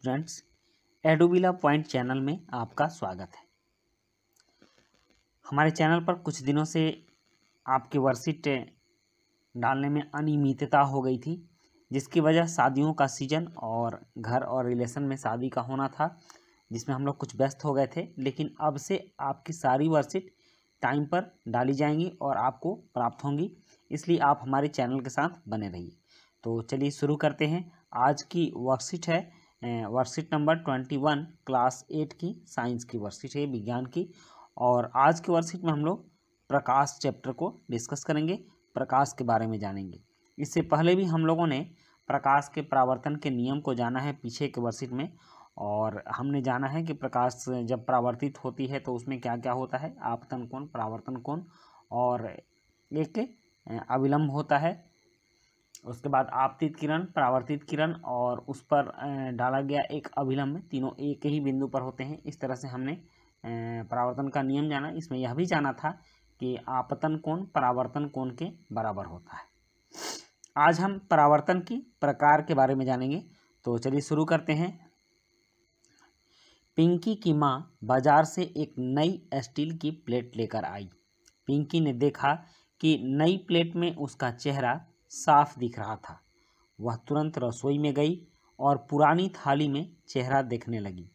Students, एडुविला point channel में आपका स्वागत है। हमारे चैनल पर कुछ दिनों से आपकी वर्कशीट डालने में अनियमितता हो गई थी, जिसकी वजह शादियों का सीज़न और घर और रिलेशन में शादी का होना था, जिसमें हम लोग कुछ व्यस्त हो गए थे। लेकिन अब से आपकी सारी वर्कशीट टाइम पर डाली जाएंगी और आपको प्राप्त होंगी, इसलिए आप हमारे चैनल के साथ बने रहिए। तो चलिए शुरू करते हैं। आज की वर्कशीट है वर्कशीट नंबर 21 क्लास 8 की साइंस की वर्कशीट है, विज्ञान की। और आज की वर्कशीट में हम लोग प्रकाश चैप्टर को डिस्कस करेंगे, प्रकाश के बारे में जानेंगे। इससे पहले भी हम लोगों ने प्रकाश के परावर्तन के नियम को जाना है पीछे के वर्कशीट में, और हमने जाना है कि प्रकाश जब परावर्तित होती है तो उसमें क्या क्या होता है, आपतन कोण, परावर्तन कोण और एक अविलंब होता है। उसके बाद आपतित किरण, परावर्तित किरण और उस पर डाला गया एक अभिलंब, तीनों एक ही बिंदु पर होते हैं। इस तरह से हमने परावर्तन का नियम जाना। इसमें यह भी जाना था कि आपतन कोण परावर्तन कोण के बराबर होता है। आज हम परावर्तन की प्रकार के बारे में जानेंगे, तो चलिए शुरू करते हैं। पिंकी की माँ बाजार से एक नई स्टील की प्लेट लेकर आई। पिंकी ने देखा कि नई प्लेट में उसका चेहरा साफ दिख रहा था। वह तुरंत रसोई में गई और पुरानी थाली में चेहरा देखने लगी।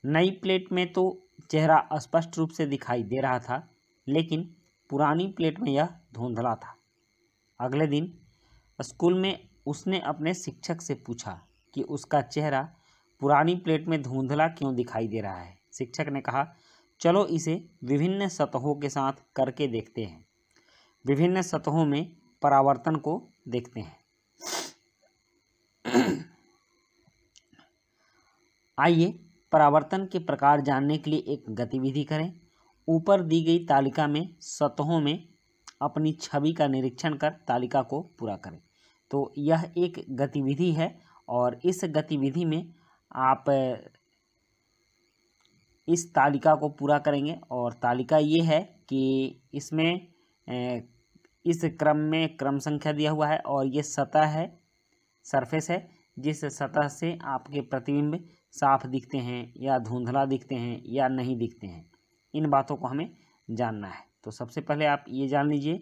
नई प्लेट में तो चेहरा स्पष्ट रूप से दिखाई दे रहा था, लेकिन पुरानी प्लेट में यह धुंधला था। अगले दिन स्कूल में उसने अपने शिक्षक से पूछा कि उसका चेहरा पुरानी प्लेट में धुंधला क्यों दिखाई दे रहा है। शिक्षक ने कहा, चलो इसे विभिन्न सतहों के साथ करके देखते हैं। विभिन्न सतहों में परावर्तन को देखते हैं। आइए परावर्तन के प्रकार जानने के लिए एक गतिविधि करें। ऊपर दी गई तालिका में सतहों में अपनी छवि का निरीक्षण कर तालिका को पूरा करें। तो यह एक गतिविधि है और इस गतिविधि में आप इस तालिका को पूरा करेंगे। और तालिका ये है कि इसमें इस क्रम में क्रम संख्या दिया हुआ है और ये सतह है, सरफेस है, जिस सतह से आपके प्रतिबिंब साफ दिखते हैं या धुंधला दिखते हैं या नहीं दिखते हैं। इन बातों को हमें जानना है। तो सबसे पहले आप ये जान लीजिए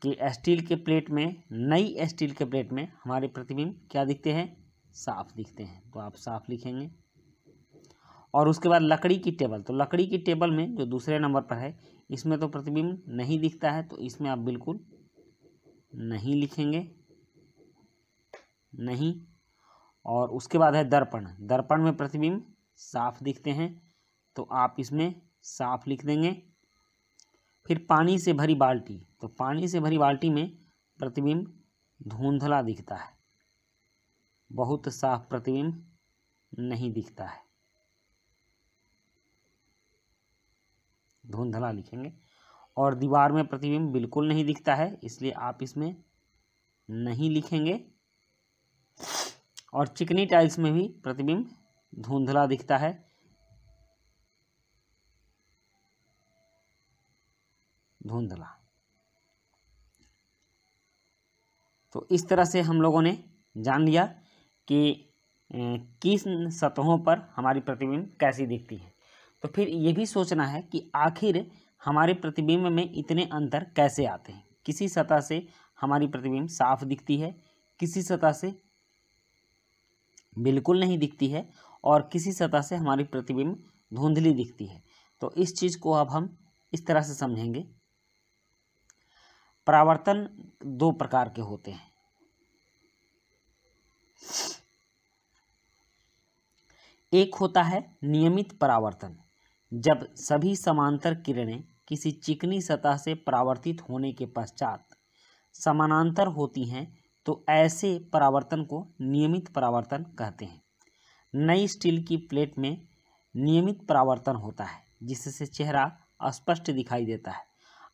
कि स्टील के प्लेट में, नई स्टील के प्लेट में हमारे प्रतिबिंब क्या दिखते हैं, साफ दिखते हैं। तो आप साफ लिखेंगे। और उसके बाद लकड़ी की टेबल, तो लकड़ी की टेबल में जो दूसरे नंबर पर है, इसमें तो प्रतिबिंब नहीं दिखता है, तो इसमें आप बिल्कुल नहीं लिखेंगे, नहीं। और उसके बाद है दर्पण। दर्पण में प्रतिबिंब साफ दिखते हैं, तो आप इसमें साफ लिख देंगे। फिर पानी से भरी बाल्टी, तो पानी से भरी बाल्टी में प्रतिबिंब धुंधला दिखता है, बहुत साफ प्रतिबिंब नहीं दिखता है, धुंधला लिखेंगे। और दीवार में प्रतिबिंब बिल्कुल नहीं दिखता है, इसलिए आप इसमें नहीं लिखेंगे। और चिकनी टाइल्स में भी प्रतिबिंब धुंधला दिखता है, धुंधला। तो इस तरह से हम लोगों ने जान लिया कि किस सतहों पर हमारी प्रतिबिंब कैसी दिखती है। तो फिर ये भी सोचना है कि आखिर हमारे प्रतिबिंब में इतने अंतर कैसे आते हैं। किसी सतह से हमारी प्रतिबिंब साफ दिखती है, किसी सतह से बिल्कुल नहीं दिखती है और किसी सतह से हमारी प्रतिबिंब धुंधली दिखती है। तो इस चीज़ को अब हम इस तरह से समझेंगे। परावर्तन दो प्रकार के होते हैं। एक होता है नियमित परावर्तन, जब सभी समांतर किरणें किसी चिकनी सतह से परावर्तित होने के पश्चात समानांतर होती हैं, तो ऐसे परावर्तन को नियमित परावर्तन कहते हैं। नई स्टील की प्लेट में नियमित परावर्तन होता है, जिससे चेहरा स्पष्ट दिखाई देता है।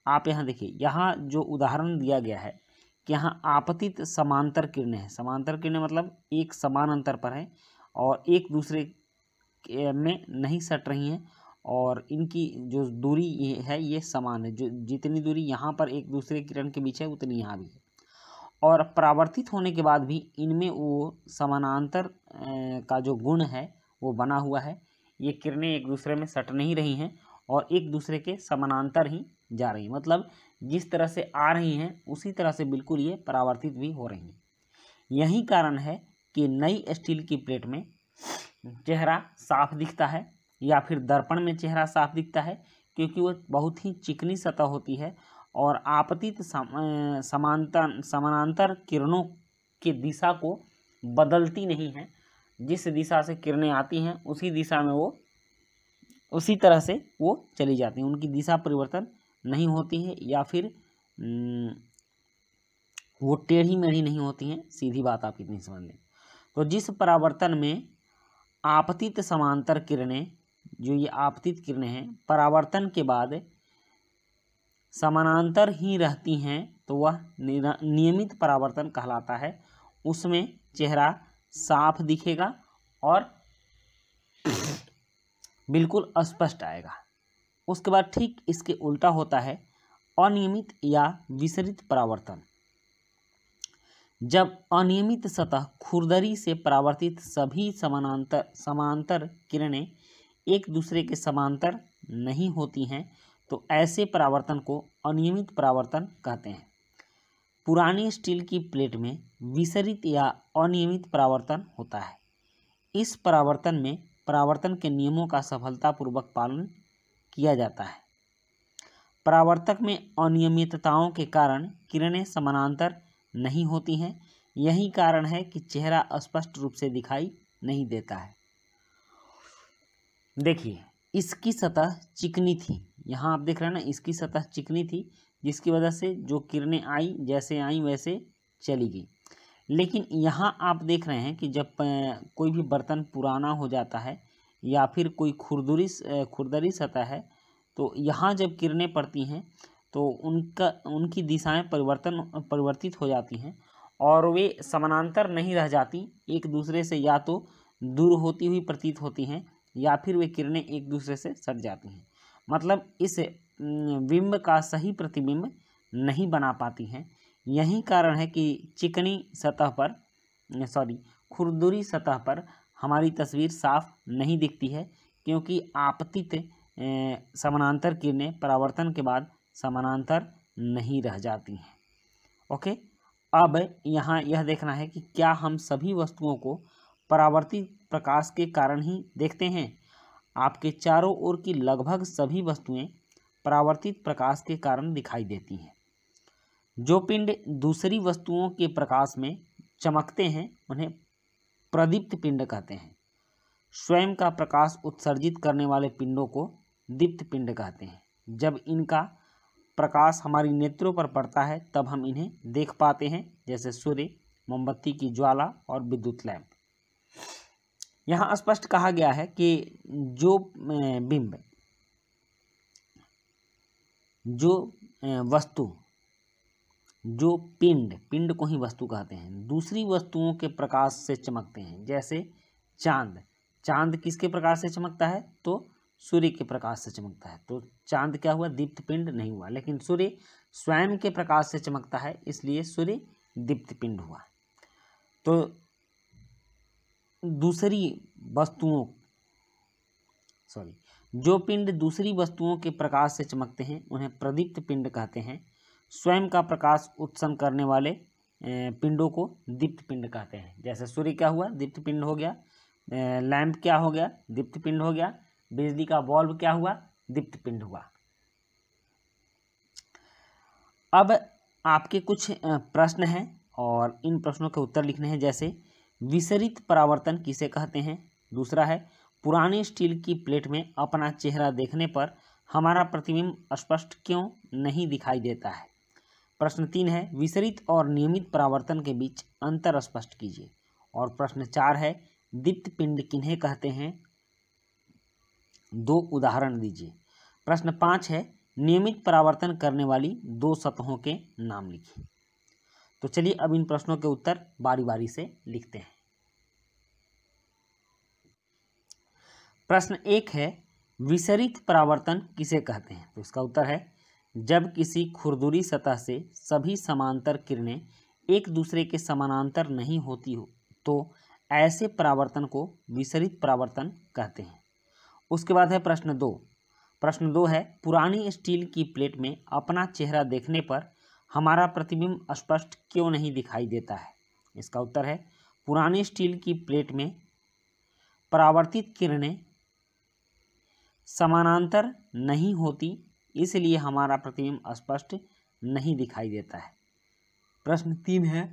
आप यहाँ देखिए, यहाँ जो उदाहरण दिया गया है कि यहाँ आपतित समांतर किरणें हैं। समांतर किरणें मतलब एक समान अंतर पर है और एक दूसरे में नहीं सट रही हैं, और इनकी जो दूरी है ये समान है। जो जितनी दूरी यहाँ पर एक दूसरे किरण के बीच है, उतनी यहाँ भी है। और परावर्तित होने के बाद भी इनमें वो समानांतर का जो गुण है वो बना हुआ है। ये किरणें एक दूसरे में सट नहीं रही हैं और एक दूसरे के समानांतर ही जा रही हैं, मतलब जिस तरह से आ रही हैं उसी तरह से बिल्कुल ये परावर्तित भी हो रही हैं। यही कारण है कि नई स्टील की प्लेट में चेहरा साफ दिखता है या फिर दर्पण में चेहरा साफ दिखता है, क्योंकि वो बहुत ही चिकनी सतह होती है और आपतित समानांतर किरणों की दिशा को बदलती नहीं है। जिस दिशा से किरणें आती हैं उसी दिशा में वो उसी तरह से वो चली जाती हैं, उनकी दिशा परिवर्तन नहीं होती है या फिर वो टेढ़ी मेढ़ी नहीं होती हैं। सीधी बात आप इतनी समझ लें। तो जिस परावर्तन में आपतित समांतर किरणें, जो ये आपतित किरणें हैं, परावर्तन के बाद समानांतर ही रहती हैं तो वह नियमित परावर्तन कहलाता है। उसमें चेहरा साफ दिखेगा और बिल्कुल स्पष्ट आएगा। उसके बाद ठीक इसके उल्टा होता है अनियमित या विसरित परावर्तन। जब अनियमित सतह खुरदरी से परावर्तित सभी समांतर किरणें एक दूसरे के समांतर नहीं होती हैं तो ऐसे परावर्तन को अनियमित परावर्तन कहते हैं। पुरानी स्टील की प्लेट में विसरित या अनियमित परावर्तन होता है। इस परावर्तन में परावर्तन के नियमों का सफलतापूर्वक पालन किया जाता है। परावर्तक में अनियमितताओं के कारण किरणें समानांतर नहीं होती हैं। यही कारण है कि चेहरा स्पष्ट रूप से दिखाई नहीं देता है। देखिए, इसकी सतह चिकनी थी, यहाँ आप देख रहे हैं ना, इसकी सतह चिकनी थी, जिसकी वजह से जो किरणें आई जैसे आई वैसे चली गई। लेकिन यहाँ आप देख रहे हैं कि जब कोई भी बर्तन पुराना हो जाता है या फिर कोई खुरदरी सतह है तो यहाँ जब किरणें पड़ती हैं तो उनकी दिशाएं परिवर्तित हो जाती हैं और वे समानांतर नहीं रह जाती, एक दूसरे से या तो दूर होती हुई प्रतीत होती हैं या फिर वे किरणें एक दूसरे से सट जाती हैं। मतलब इस बिंब का सही प्रतिबिंब नहीं बना पाती हैं। यही कारण है कि चिकनी सतह पर खुरदुरी सतह पर हमारी तस्वीर साफ नहीं दिखती है, क्योंकि आपतित समानांतर किरणें परावर्तन के बाद समानांतर नहीं रह जाती हैं। ओके, अब यहाँ यह देखना है कि क्या हम सभी वस्तुओं को परावर्तित प्रकाश के कारण ही देखते हैं। आपके चारों ओर की लगभग सभी वस्तुएं परावर्तित प्रकाश के कारण दिखाई देती हैं। जो पिंड दूसरी वस्तुओं के प्रकाश में चमकते हैं उन्हें प्रदीप्त पिंड कहते हैं। स्वयं का प्रकाश उत्सर्जित करने वाले पिंडों को दीप्त पिंड कहते हैं। जब इनका प्रकाश हमारी नेत्रों पर पड़ता है तब हम इन्हें देख पाते हैं, जैसे सूर्य, मोमबत्ती की ज्वाला और विद्युत लैंप। यहाँ स्पष्ट कहा गया है कि जो बिंब, जो वस्तु, जो पिंड को ही वस्तु कहते हैं, दूसरी वस्तुओं के प्रकाश से चमकते हैं। जैसे चांद किसके प्रकाश से चमकता है, तो सूर्य के प्रकाश से चमकता है, तो चांद क्या हुआ, दीप्त पिंड नहीं हुआ। लेकिन सूर्य स्वयं के प्रकाश से चमकता है, इसलिए सूर्य दीप्त पिंड हुआ। तो जो पिंड दूसरी वस्तुओं के प्रकाश से चमकते हैं उन्हें प्रदीप्त पिंड कहते हैं। स्वयं का प्रकाश उत्सन्न करने वाले पिंडों को दीप्त पिंड कहते हैं। जैसे सूर्य क्या हुआ, दीप्त पिंड हो गया, लैंप क्या हो गया, दीप्त पिंड हो गया, बिजली का बल्ब क्या हुआ, दीप्त पिंड हुआ। अब आपके कुछ प्रश्न हैं और इन प्रश्नों के उत्तर लिखने हैं। जैसे विसरित परावर्तन किसे कहते हैं। दूसरा है पुरानी स्टील की प्लेट में अपना चेहरा देखने पर हमारा प्रतिबिंब स्पष्ट क्यों नहीं दिखाई देता है। प्रश्न 3 है विसरित और नियमित परावर्तन के बीच अंतर स्पष्ट कीजिए। और प्रश्न 4 है दीप्त पिंड किन्हें कहते हैं, 2 उदाहरण दीजिए। प्रश्न 5 है नियमित परावर्तन करने वाली 2 सतहों के नाम लिखिए। तो चलिए अब इन प्रश्नों के उत्तर बारी बारी से लिखते हैं। प्रश्न 1 है विसरित परावर्तन किसे कहते हैं। तो इसका उत्तर है जब किसी खुरदुरी सतह से सभी समांतर किरणें एक दूसरे के समानांतर नहीं होती हो तो ऐसे परावर्तन को विसरित परावर्तन कहते हैं। उसके बाद है प्रश्न 2। प्रश्न 2 है, पुरानी स्टील की प्लेट में अपना चेहरा देखने पर हमारा प्रतिबिंब स्पष्ट क्यों नहीं दिखाई देता है? इसका उत्तर है, पुरानी स्टील की प्लेट में परावर्तित किरणें समानांतर नहीं होती, इसलिए हमारा प्रतिबिंब स्पष्ट नहीं दिखाई देता है। प्रश्न 3 है,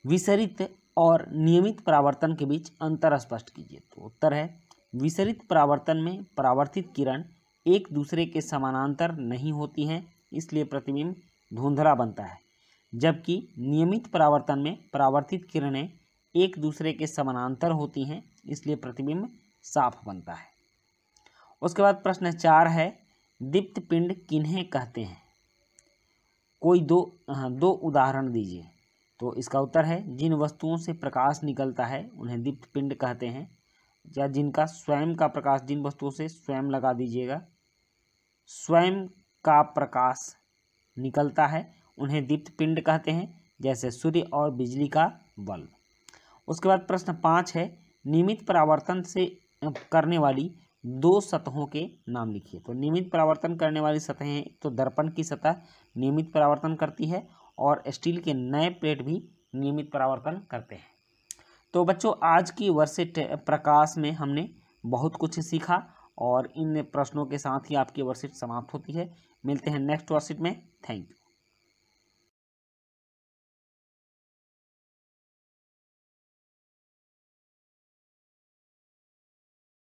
विसरित और नियमित परावर्तन के बीच अंतर स्पष्ट कीजिए। तो उत्तर है, विसरित परावर्तन में परावर्तित किरण एक दूसरे के समानांतर नहीं होती हैं, इसलिए प्रतिबिंब धुंधला बनता है, जबकि नियमित परावर्तन में परावर्तित किरणें एक दूसरे के समानांतर होती हैं, इसलिए प्रतिबिंब साफ बनता है। उसके बाद प्रश्न 4 है, दीप्त पिंड किन्हें कहते हैं? कोई दो उदाहरण दीजिए। तो इसका उत्तर है, जिन वस्तुओं से प्रकाश निकलता है उन्हें दीप्त पिंड कहते हैं, या जिनका स्वयं का प्रकाश, जिन वस्तुओं से स्वयं लगा दीजिएगा, स्वयं का प्रकाश निकलता है उन्हें दीप्त पिंड कहते हैं, जैसे सूर्य और बिजली का बल्ब। उसके बाद प्रश्न 5 है, नियमित परावर्तन से करने वाली 2 सतहों के नाम लिखिए। तो नियमित परावर्तन करने वाली सतहें, तो दर्पण की सतह नियमित परावर्तन करती है और स्टील के नए प्लेट भी नियमित परावर्तन करते हैं। तो बच्चों, आज की वर्कशीट प्रकाश में हमने बहुत कुछ सीखा और इन प्रश्नों के साथ ही आपकी वर्कशीट समाप्त होती है। मिलते हैं नेक्स्ट वर्कशीट में। Thank you.